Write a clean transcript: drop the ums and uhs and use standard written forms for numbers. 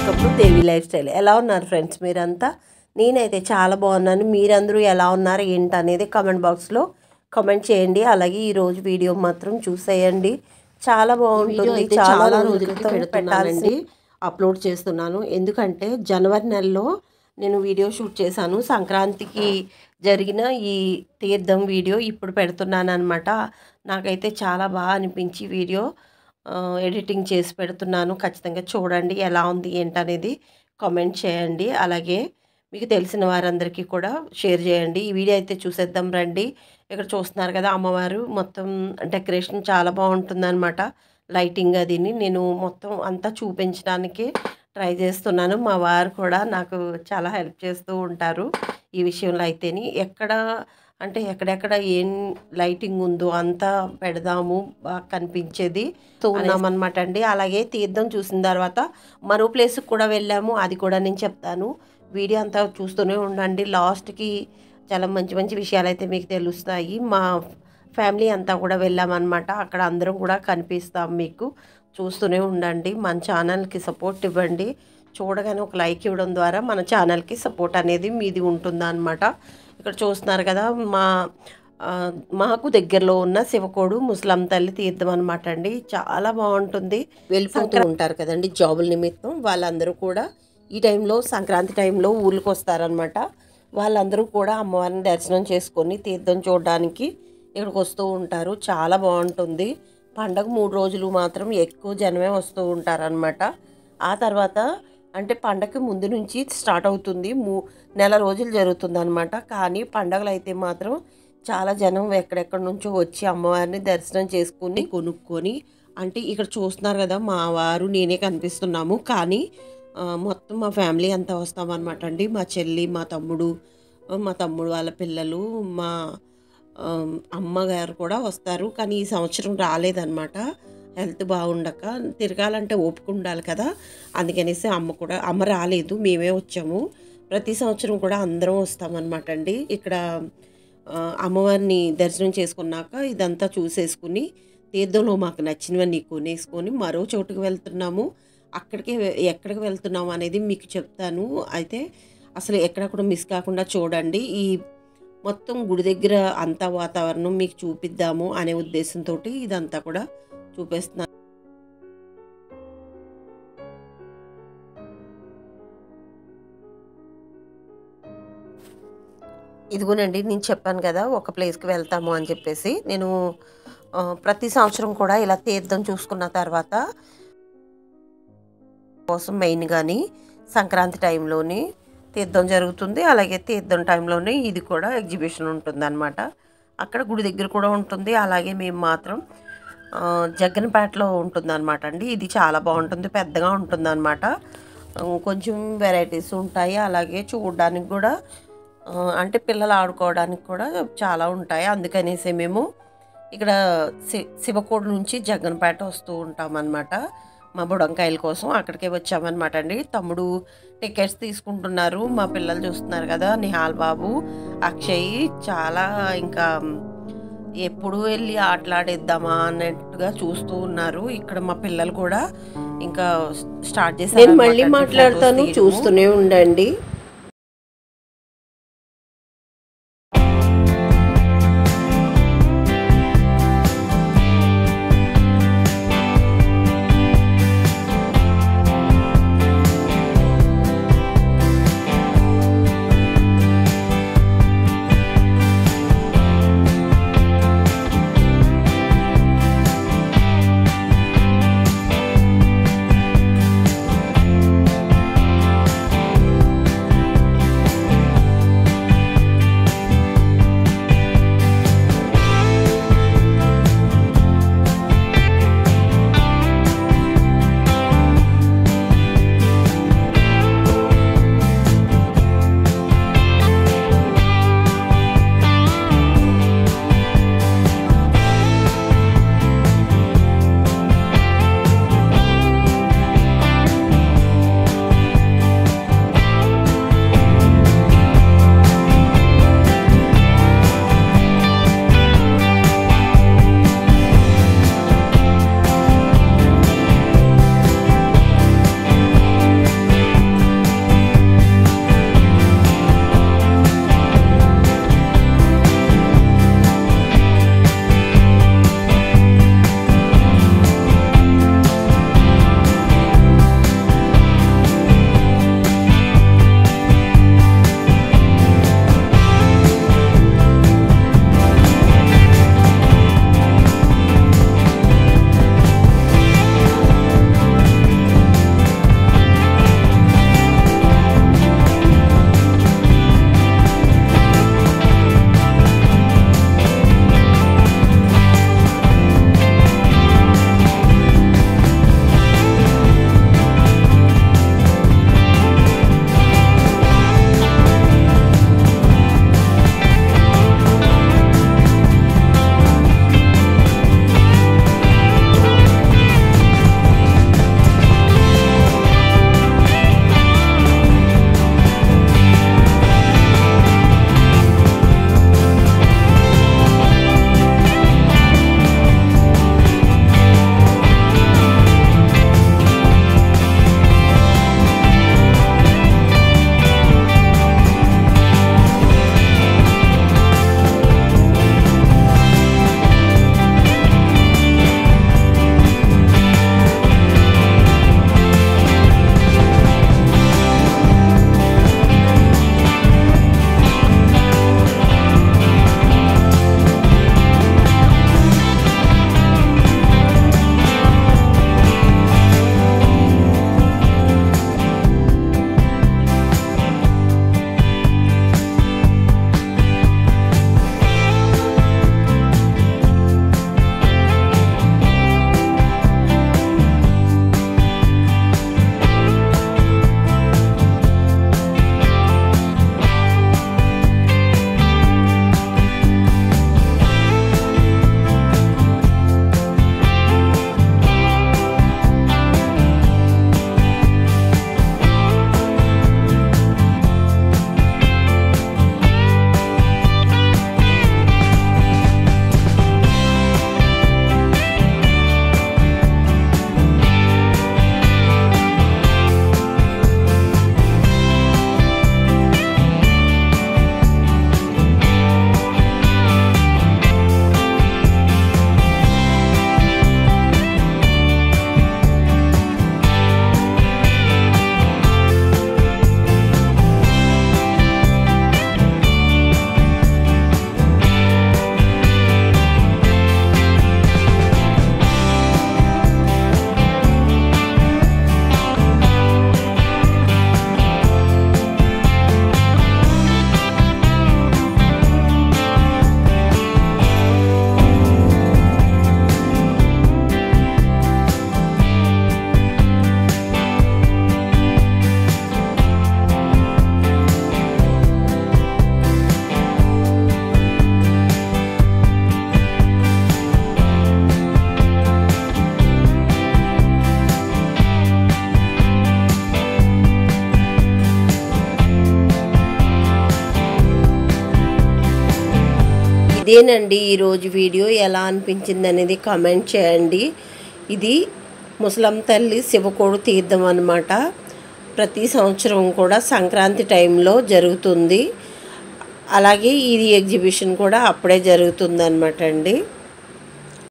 Welcome to Devi life style. ఎలా ఉన్నారు friends మీరంతా? నేనైతే చాలా బాగున్నాను. మీరందరూ ఎలా ఉన్నారు ఏంటి అనేది కామెంట్ బాక్స్లో కామెంట్ చేయండి. అలాగే ఈరోజు వీడియో మాత్రం చూసేయండి, చాలా బాగుంటుంది. చాలా రోజులకి పెట్టాలండి అప్లోడ్ చేస్తున్నాను. ఎందుకంటే జనవరి నెలలో నేను వీడియో షూట్ చేశాను. సంక్రాంతికి జరిగిన ఈ తీర్థం వీడియో ఇప్పుడు పెడుతున్నాను అనమాట. నాకైతే చాలా బాగా అనిపించి వీడియో ఎడిటింగ్ చేసి పెడుతున్నాను. ఖచ్చితంగా చూడండి ఎలా ఉంది ఏంటనేది కామెంట్ చేయండి. అలాగే మీకు తెలిసిన వారందరికీ కూడా షేర్ చేయండి. ఈ వీడియో అయితే చూసేద్దాం రండి. ఇక్కడ చూస్తున్నారు కదా అమ్మవారు మొత్తం డెకరేషన్ చాలా బాగుంటుందన్నమాట. లైటింగ్ అదిని నేను మొత్తం అంతా చూపించడానికి ట్రై చేస్తున్నాను. మా వారు కూడా నాకు చాలా హెల్ప్ చేస్తూ ఉంటారు ఈ విషయంలో. అయితేని ఎక్కడెక్కడ ఏం లైటింగ్ ఉందో అంతా పెడదాము బాగా కనిపించేది ఉన్నామన్నమాట అండి. అలాగే తీర్థం చూసిన తర్వాత మరో ప్లేస్కి కూడా వెళ్ళాము, అది కూడా నేను చెప్తాను. వీడియో అంతా చూస్తూనే ఉండండి. లాస్ట్కి చాలా మంచి మంచి విషయాలు అయితే మీకు తెలుస్తాయి. మా ఫ్యామిలీ అంతా కూడా వెళ్ళామన్నమాట. అక్కడ అందరం కూడా కనిపిస్తాం మీకు. చూస్తూనే ఉండండి. మన ఛానల్కి సపోర్ట్ ఇవ్వండి. చూడగానే ఒక లైక్ ఇవ్వడం ద్వారా మన ఛానల్కి సపోర్ట్ అనేది మీది ఉంటుందన్నమాట. ఇక్కడ చూస్తున్నారు కదా మాకు దగ్గరలో ఉన్న శివకోడు ముసలమ్మ తల్లి తీర్థం అనమాట అండి. చాలా బాగుంటుంది. వెళ్ళిపోతూ ఉంటారు కదండి జాబుల నిమిత్తం. వాళ్ళందరూ కూడా ఈ టైంలో సంక్రాంతి టైంలో ఊళ్ళకి వస్తారనమాట. వాళ్ళందరూ కూడా అమ్మవారిని దర్శనం చేసుకొని తీర్థం చూడడానికి ఇక్కడికి వస్తూ ఉంటారు. చాలా బాగుంటుంది. పండగ 3 రోజులు మాత్రం ఎక్కువ జనమే వస్తూ ఉంటారనమాట. ఆ తర్వాత అంటే పండగకి ముందు నుంచి స్టార్ట్ అవుతుంది, నెల రోజులు జరుగుతుంది అనమాట. కానీ పండగలు అయితే మాత్రం చాలా జనం ఎక్కడెక్కడి నుంచో వచ్చి అమ్మవారిని దర్శనం చేసుకుని కొనుక్కొని, అంటే ఇక్కడ చూస్తున్నారు కదా మా వారు నేనే కనిపిస్తున్నాము. కానీ మొత్తం మా ఫ్యామిలీ అంతా వస్తామన్నమాట అండి. మా చెల్లి, మా తమ్ముడు వాళ్ళ పిల్లలు, మా అమ్మగారు కూడా వస్తారు. కానీ ఈ సంవత్సరం రాలేదన్నమాట. హెల్త్ బాగుండక తిరగాలంటే ఓపిక ఉండాలి కదా, అందుకనేసి అమ్మ రాలేదు, మేమే వచ్చాము. ప్రతి సంవత్సరం కూడా అందరం వస్తామన్నమాట అండి. ఇక్కడ అమ్మవారిని దర్శనం చేసుకున్నాక ఇదంతా చూసేసుకుని తీర్థంలో మాకు నచ్చినవన్నీ కొనేసుకొని మరో చోటుకు వెళ్తున్నాము. ఎక్కడికి వెళ్తున్నాము అనేది మీకు చెప్తాను. అయితే అసలు ఎక్కడ కూడా మిస్ కాకుండా చూడండి. ఈ మొత్తం గుడి దగ్గర అంతా వాతావరణం మీకు చూపిద్దాము అనే ఉద్దేశంతో ఇదంతా కూడా చూపిస్తున్నాను. ఇదిగోనండి నేను చెప్పాను కదా ఒక ప్లేస్కి వెళ్తాము అని చెప్పేసి. నేను ప్రతి సంవత్సరం కూడా ఇలా తీర్థం చూసుకున్న తర్వాత కోసం మెయిన్ కానీ సంక్రాంతి టైంలోని తీర్థం జరుగుతుంది. అలాగే తీర్థం టైంలోనే ఇది కూడా ఎగ్జిబిషన్ ఉంటుంది అనమాట. అక్కడ గుడి దగ్గర కూడా ఉంటుంది. అలాగే మేము మాత్రం జగ్గనపేటలో ఉంటుంది అనమాట అండి. ఇది చాలా బాగుంటుంది, పెద్దగా ఉంటుంది అనమాట. కొంచెం వెరైటీస్ ఉంటాయి. అలాగే చూడడానికి కూడా అంటే పిల్లలు ఆడుకోవడానికి కూడా చాలా ఉంటాయి. అందుకనేసి మేము ఇక్కడ శివకోడు నుంచి జగ్గనపేట వస్తూ ఉంటాం అన్నమాట. మా బుడంకాయల కోసం అక్కడికే వచ్చామన్నమాట అండి. తమ్ముడు టికెట్స్ తీసుకుంటున్నారు. మా పిల్లలు చూస్తున్నారు కదా, నిహాల్ బాబు, అక్షయ్ చాలా ఇంకా ఎప్పుడు వెళ్ళి ఆటలాడేద్దామా అన్నట్టుగా చూస్తూ ఉన్నారు. ఇక్కడ మా పిల్లలు కూడా ఇంకా స్టార్ట్ చేశారు. నేను మళ్ళీ మాట్లాడతాను, చూస్తూనే ఉండండి. ఇదేనండి ఈరోజు వీడియో. ఎలా అనిపించింది అనేది కామెంట్ చేయండి. ఇది ముసలమ్మ తల్లి శివకోడు తీర్థం అన్నమాట. ప్రతి సంవత్సరం కూడా సంక్రాంతి టైంలో జరుగుతుంది. అలాగే ఇది ఎగ్జిబిషన్ కూడా అప్పుడే జరుగుతుంది అన్నమాట అండి.